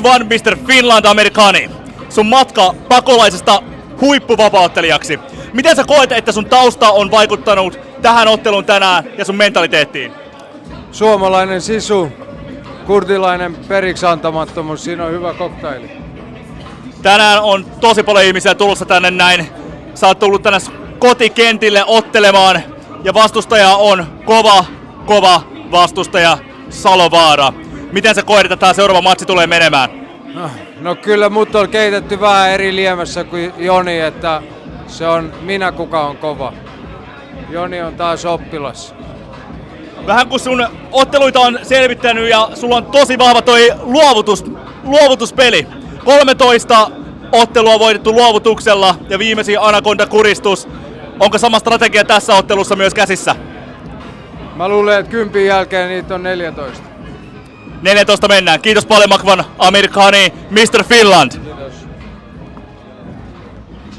One Mr. Finland Americani. Sun matka pakolaisesta huippuvapauttelijaksi. Miten sä koet, että sun tausta on vaikuttanut tähän otteluun tänään ja sun mentaliteettiin? Suomalainen sisu, kurdilainen periksantamattomuus, siinä on hyvä koktaili. Tänään on tosi paljon ihmisiä tulossa tänne näin. Sä oot tullut tänne kotikentille ottelemaan ja vastustaja on kova vastustaja Salovaara. Miten sä koet, että tää seuraava matsi tulee menemään? No kyllä mut on keitetty vähän eri liemässä kuin Joni, että se on minä kuka on kova. Joni on taas oppilas. Vähän kun sun otteluita on selvittänyt ja sulla on tosi vahva toi luovutuspeli. 13 ottelua voitettu luovutuksella ja viimeisin Anaconda-kuristus. Onko sama strategia tässä ottelussa myös käsissä? Mä luulen, että 10 jälkeen niitä on 14. 14 mennään. Kiitos paljon Makvan Amerikani, Mr. Finland.